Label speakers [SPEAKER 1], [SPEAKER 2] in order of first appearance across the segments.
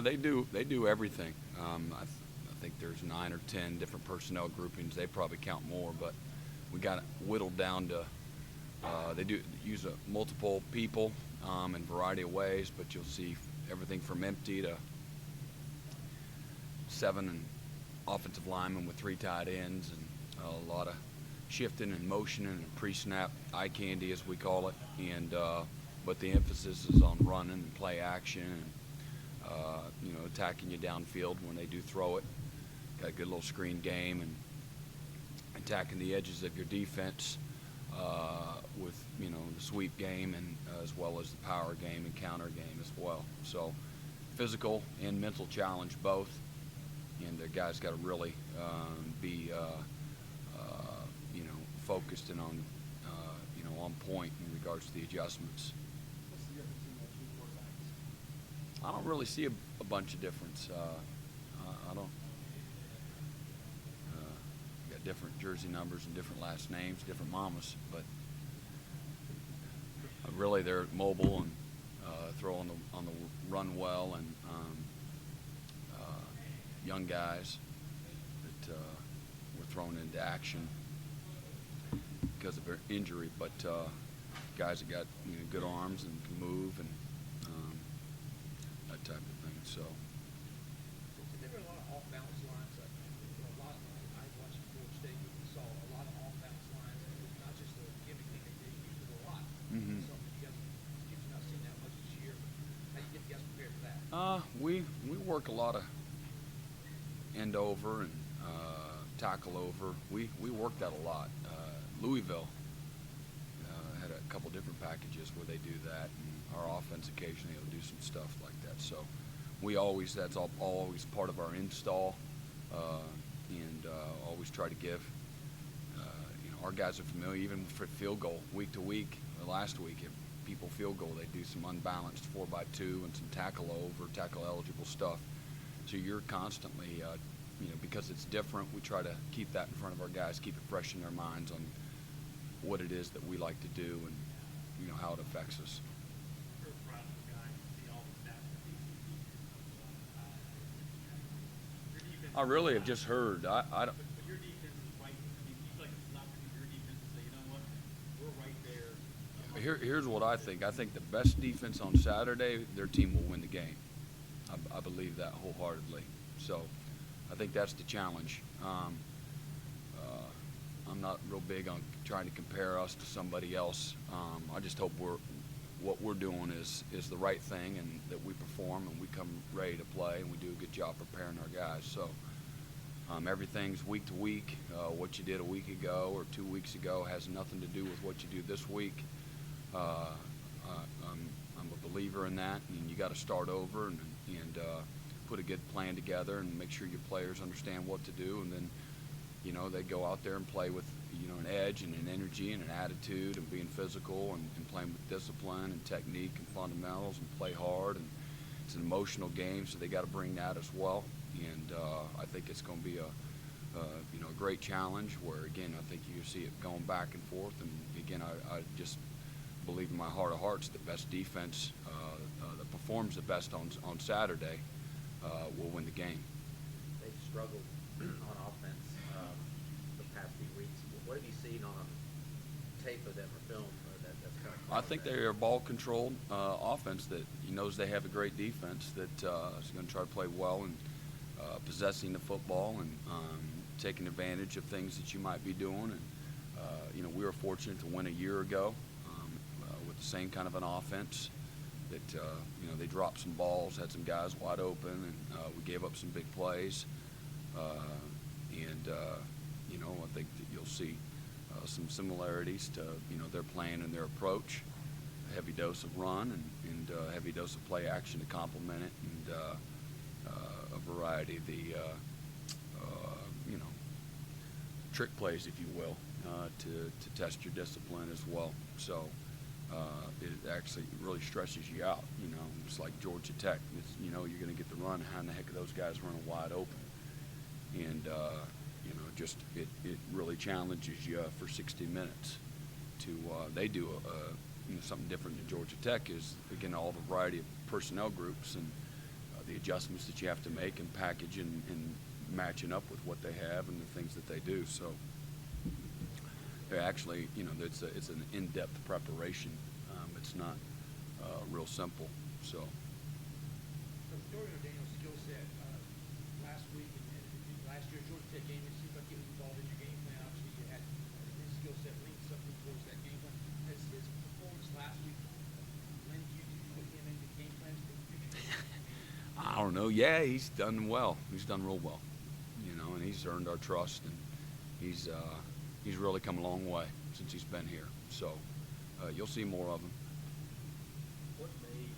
[SPEAKER 1] They do everything. I think there's 9 or 10 different personnel groupings. They probably count more, but we got it whittled down to. They do use multiple people in a variety of ways, but you'll see everything from empty to 7 and offensive linemen with 3 tight ends, and a lot of shifting and motioning and pre-snap eye candy, as we call it. And but the emphasis is on running and play action, and attacking you downfield when they do throw it. Got a good little screen game and attacking the edges of your defense with the sweep game, and as well as the power game and counter game as well. So physical and mental challenge both, and the guys got to really be focused and on on point in regards to the adjustments.
[SPEAKER 2] What's the difference in the two quarterbacks?
[SPEAKER 1] I don't really see a bunch of difference. I don't. Got different jersey numbers and different last names, different mamas, but really they're mobile and throw on the run well, and young guys that were thrown into action because of their injury, but guys that got good arms and can move and that type of thing. So.
[SPEAKER 2] There were a lot of off-balance lines. I watched Florida State. We saw a lot of off-balance lines. And it was not just a gimmick thing. They used it a lot.
[SPEAKER 1] Mm-hmm.
[SPEAKER 2] So you guys have not seen that much this year. How do you get the guys prepared for that?
[SPEAKER 1] We work a lot of end over and tackle over. We work that a lot. Louisville had a couple different packages where they do that, and our offense occasionally will do some stuff like that. So that's always part of our install, and always try to give. Our guys are familiar, even for field goal, week to week. Last week, if people field goal, they do some unbalanced 4x2 and some tackle eligible stuff. So you're constantly, because it's different, we try to keep that in front of our guys, keep it fresh in their minds on what it is that we like to do and how it affects us. I really have just heard. I don't.
[SPEAKER 2] But your defense is right. You feel like it's not your defense to say, what, we're right there.
[SPEAKER 1] Here's what I think. I think the best defense on Saturday, their team will win the game. I believe that wholeheartedly. So I think that's the challenge. I'm not real big on trying to compare us to somebody else. I just hope what we're doing is the right thing, and that we perform and we come ready to play, and we do a good job preparing our guys. So everything's week to week. What you did a week ago or 2 weeks ago has nothing to do with what you do this week. I'm a believer in that, and you got to start over and put a good plan together and make sure your players understand what to do, and then they go out there and play with an edge and an energy and an attitude and being physical and playing with discipline and technique and fundamentals and play hard, and it's an emotional game, so they got to bring that as well. And I think it's going to be a great challenge where, again, I think you see it going back and forth, and again I just believe in my heart of hearts the best defense that performs the best on Saturday will win the game.
[SPEAKER 3] They've struggled on offense the past few weeks. What have you seen on tape of them or film that's kind of?
[SPEAKER 1] I think they are a ball-controlled offense that knows they have a great defense that is going to try to play well and possessing the football and taking advantage of things that you might be doing. And we were fortunate to win a year ago with the same kind of an offense. That they dropped some balls, had some guys wide open, and we gave up some big plays. I think that you'll see some similarities to their plan and their approach. A heavy dose of run and a heavy dose of play action to complement it, and a variety of the trick plays, if you will, to test your discipline as well. So. It actually really stretches you out. It's like Georgia Tech. You're going to get the run. How in the heck are those guys running wide open? And it really challenges you for 60 minutes. They do something different than Georgia Tech is, again, all the variety of personnel groups, and the adjustments that you have to make and package and matching up with what they have and the things that they do. So they're actually, it's an in-depth preparation. It's not real simple. So
[SPEAKER 2] Dorian O'Daniel's skill set last week and last year's Georgia Tech game, it seems like he was involved in your game plan. Obviously, you had his skill set linked something towards that game plan. Has his performance last week lent you to put him into game plans for the future?
[SPEAKER 1] I don't know. Yeah, he's done well. He's done real well, and he's earned our trust, and he's really come a long way since he's been here. So you'll see more of him.
[SPEAKER 3] What made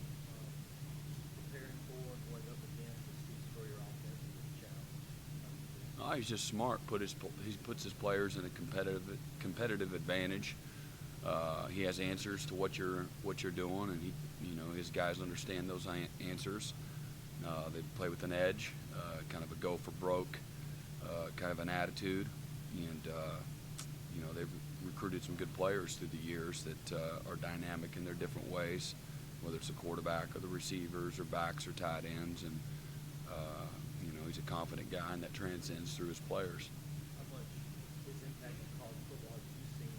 [SPEAKER 3] preparing for and going up against the Steve Spurrier offense a challenge?
[SPEAKER 1] He's just smart. He puts his players in a competitive advantage. He has answers to what you're doing, and his guys understand those answers. They play with an edge, kind of a go for broke, kind of an attitude, and they've recruited some good players through the years that are dynamic in their different ways, whether it's the quarterback or the receivers or backs or tight ends, and he's a confident guy, and that transcends through his players.
[SPEAKER 3] How much his impact in college football have you seen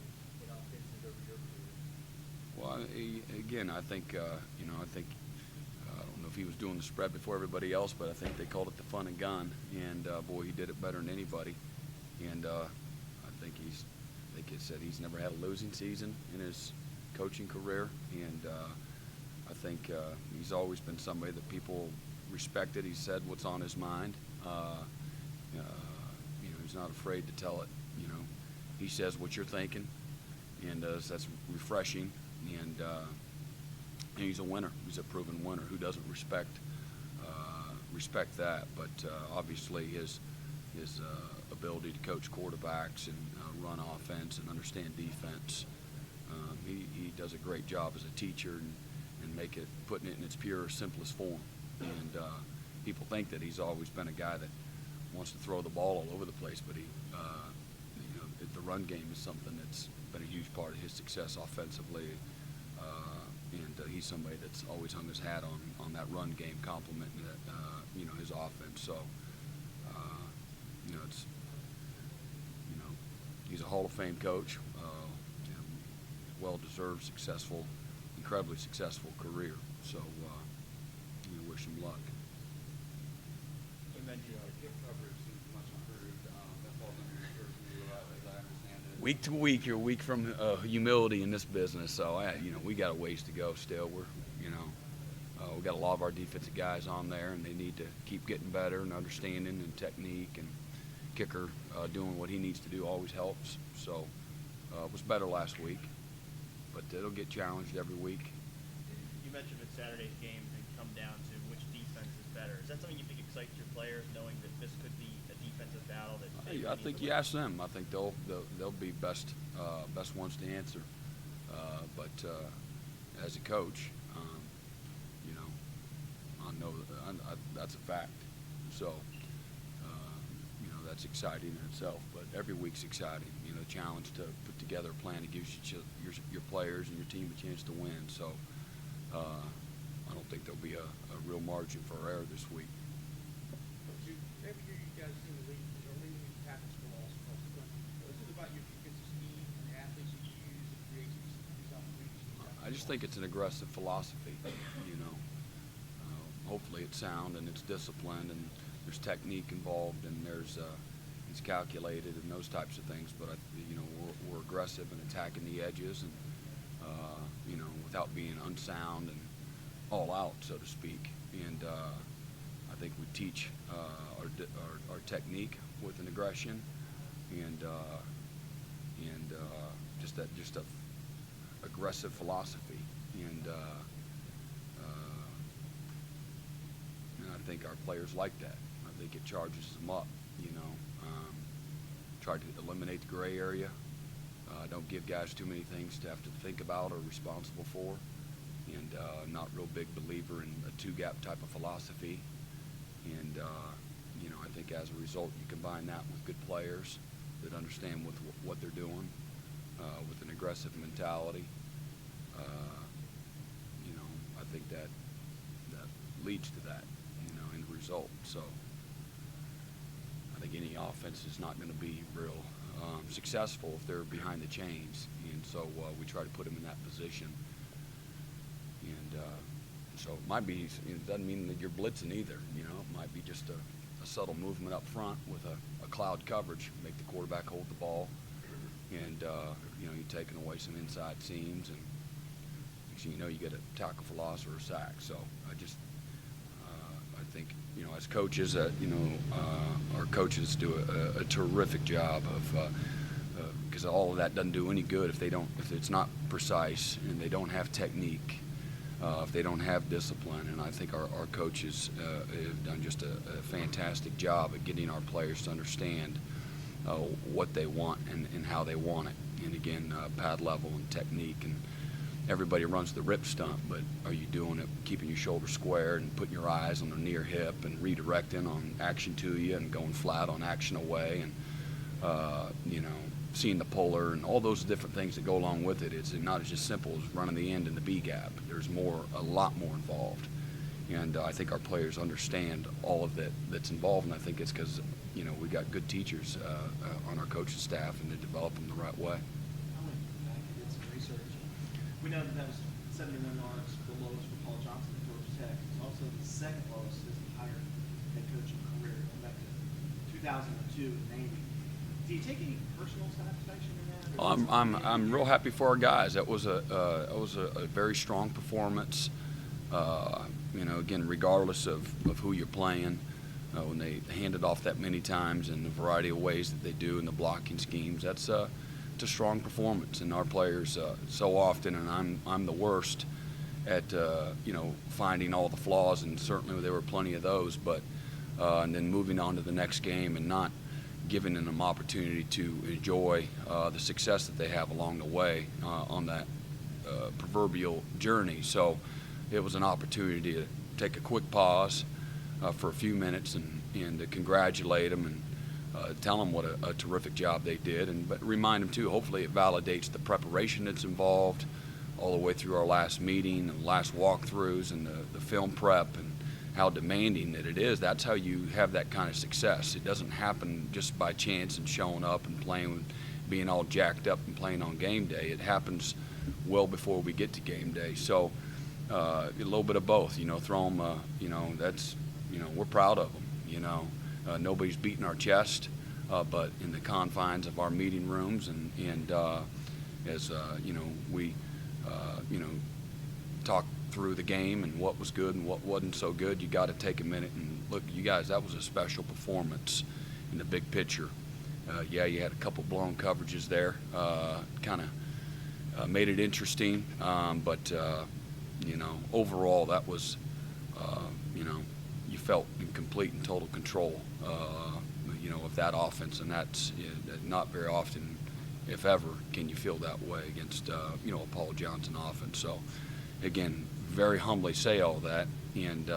[SPEAKER 3] in offenses over your career?
[SPEAKER 1] Well, again, I think I don't know if he was doing the spread before everybody else, but I think they called it the fun and gun, and boy, he did it better than anybody. And I think it said he's never had a losing season in his coaching career, and I think he's always been somebody that people respected. He said what's on his mind. He's not afraid to tell it. He says what you're thinking, and that's refreshing. And he's a winner. He's a proven winner. Who doesn't respect that? But obviously his ability to coach quarterbacks and run offense and understand defense. He does a great job as a teacher and putting it in its pure, simplest form. And people think that he's always been a guy that wants to throw the ball all over the place, but the run game is something that's been a huge part of his success offensively. And he's somebody that's always hung his hat on that run game, complementing his offense. So he's a Hall of Fame coach. Well-deserved, successful, incredibly successful career. So wish him luck.
[SPEAKER 4] You mentioned kick coverage seems much improved. That falls under your purview, as I understand it.
[SPEAKER 1] Week to week, you're a week from humility in this business. So we got a ways to go still. We got a lot of our defensive guys on there, and they need to keep getting better and understanding and technique. And kicker doing what he needs to do always helps. So it was better last week, but it'll get challenged every week.
[SPEAKER 5] You mentioned that Saturday's game had come down to which defense is better. Is that something you think excites your players, knowing that this could be a defensive battle?
[SPEAKER 1] I think you ask them. I think they'll be best ones to answer. But as a coach, I know that's a fact. So that's exciting in itself. But every week's exciting. The challenge to put together a plan that gives your players and your team a chance to win. So I don't think there'll be a real margin for error this week.
[SPEAKER 2] Every year you guys seem to lead in tackles for loss across the country. What is it about your defensive scheme and the athletes that you use that creates these opportunities?
[SPEAKER 1] I just think it's an aggressive philosophy. Hopefully it's sound and it's disciplined and there's technique involved and it's calculated and those types of things. But we're aggressive in attacking the edges and without being unsound and all out, so to speak. And I think we teach our technique with an aggression and just a aggressive philosophy. And I think our players like that. I think it charges them up. Try to eliminate the gray area. Don't give guys too many things to have to think about or responsible for. And not real big believer in a two-gap type of philosophy. And I think as a result, you combine that with good players that understand what they're doing, with an aggressive mentality. I think that leads to that. result. So I think any offense is not going to be real successful if they're behind the chains, and so we try to put them in that position. And so it might be, it doesn't mean that you're blitzing either. You know, it might be just a subtle movement up front with a cloud coverage, make the quarterback hold the ball, and you know, you're taking away some inside seams, and next thing you know, you get a tackle for loss or a sack. So I think, you know, as coaches, you know, our coaches do a terrific job of, because all of that doesn't do any good if it's not precise and they don't have technique, if they don't have discipline. And I think our coaches have done just a fantastic job at getting our players to understand what they want and how they want it. And again, pad level and technique, and everybody runs the rip stunt, but are you doing it keeping your shoulders square and putting your eyes on the near hip and redirecting on action to you and going flat on action away, and you know, seeing the puller and all those different things that go along with it. It's not just simple as running the end in the B gap. There's a lot more involved, and I think our players understand all of that's involved, and I think it's because, you know, we got good teachers on our coaching staff, and they develop them the right way.
[SPEAKER 6] I went back and did some research. We know that was 71 yards, the lowest for Paul Johnson at Georgia Tech. It's also the second lowest in his entire head coaching career, going back to 2002 in Navy. Do you take any personal satisfaction in that?
[SPEAKER 1] I'm real happy for our guys. That was a very strong performance. You know, again, regardless of who you're playing, when they hand it off that many times in a variety of ways that they do in the blocking schemes, it's a strong performance. And our players so often, and I'm the worst at you know, finding all the flaws, and certainly there were plenty of those, but and then moving on to the next game and not giving them opportunity to enjoy the success that they have along the way on that proverbial journey. So it was an opportunity to take a quick pause for a few minutes and to congratulate them and tell them what a terrific job they did, but remind them too, hopefully it validates the preparation that's involved all the way through our last meeting and last walkthroughs and the film prep, and how demanding that it is. That's how you have that kind of success. It doesn't happen just by chance and showing up and playing, being all jacked up and playing on game day. It happens well before we get to game day. So a little bit of both, you know, throw them, you know, that's, you know, we're proud of them, you know. Nobody's beating our chest, but in the confines of our meeting rooms and as, you know, we, you know, talk through the game and what was good and what wasn't so good, you got to take a minute and look. You guys, that was a special performance in the big picture. Yeah, you had a couple blown coverages there, kind of made it interesting, but you know, overall that was, you know, you felt in complete and total control, you know, of that offense, and that's not very often, if ever, can you feel that way against you know, a Paul Johnson offense. So again, very humbly say all that, and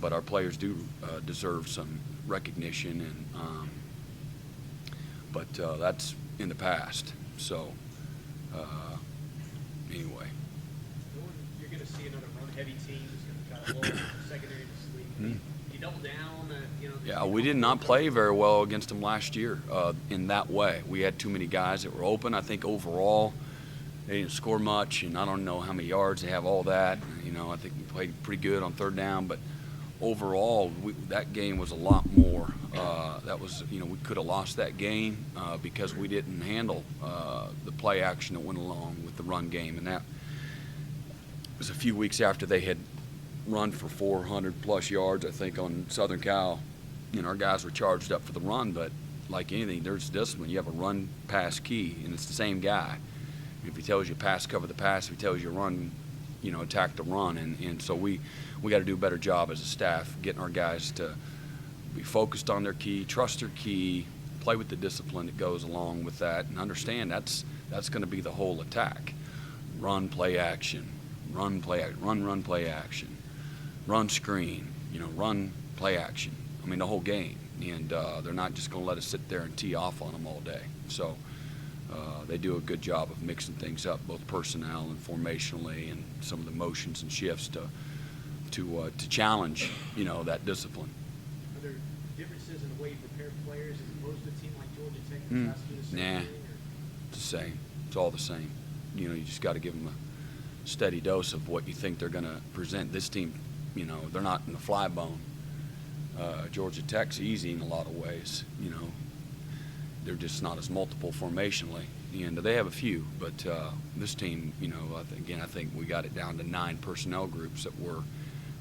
[SPEAKER 1] but our players do deserve some recognition, and but that's in the past. So anyway.
[SPEAKER 2] You're going to see another run-heavy team that's going to kind of lull the secondary to sleep. You double down, you know.
[SPEAKER 1] Yeah, we did not play very well against them last year in that way. We had too many guys that were open. I think overall they didn't score much, and I don't know how many yards they have, all that. You know, I think we played pretty good on third down, but overall that game was a lot more. That was, you know, we could have lost that game because we didn't handle the play action that went along with the run game, and that was a few weeks after they had run for 400 plus yards, I think, on Southern Cal. You know, our guys were charged up for the run, but like anything, there's discipline. You have a run pass key, and it's the same guy. If he tells you pass, cover the pass. If he tells you run, you know, attack the run. And so we got to do a better job as a staff getting our guys to be focused on their key, trust their key, play with the discipline that goes along with that, and understand that's going to be the whole attack. Run, play action. Run, play action. Run, play action. Run, screen. You know, run, play action. I mean, the whole game. And they're not just going to let us sit there and tee off on them all day. So they do a good job of mixing things up, both personnel and formationally, and some of the motions and shifts to to challenge, that discipline.
[SPEAKER 2] Are there differences in the way you prepare players as opposed to a team like Georgia Tech that tries to do the same
[SPEAKER 1] Nah,
[SPEAKER 2] thing?
[SPEAKER 1] it's the same. It's all the same. You just got to give them a steady dose of what you think they're going to present. This team, they're not in the fly bone. Georgia Tech's easy in a lot of ways. They're just not as multiple formationally. And they have a few, but this team, I think we got it down to 9 personnel groups that we're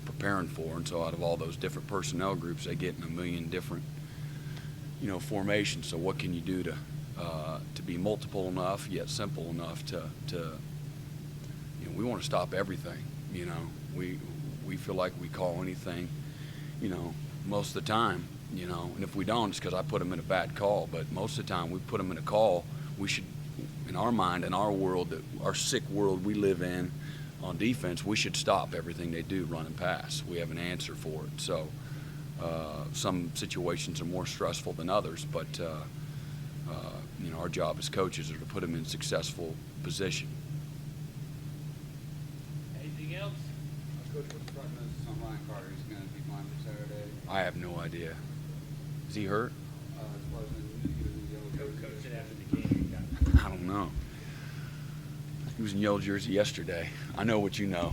[SPEAKER 1] preparing for. And so out of all those different personnel groups, they get in a million different, formations. So what can you do to be multiple enough yet simple enough to we want to stop everything. We feel like we call anything, most of the time, and if we don't, it's because I put them in a bad call. But most of the time, we put them in a call. We should, in our mind, in our world, our sick world we live in, on defense, we should stop everything they do, run and pass. We have an answer for it. So some situations are more stressful than others, but our job as coaches are to put them in successful position.
[SPEAKER 5] Anything else?
[SPEAKER 4] Coach, what's the prognosis on Ryan Carter? He's going to be fine for Saturday.
[SPEAKER 1] I have no idea. Is he hurt?
[SPEAKER 4] As far as he was in the yellow jersey.
[SPEAKER 5] Coach said after the game he got
[SPEAKER 1] I don't know. He was in yellow jersey yesterday. I know what you know.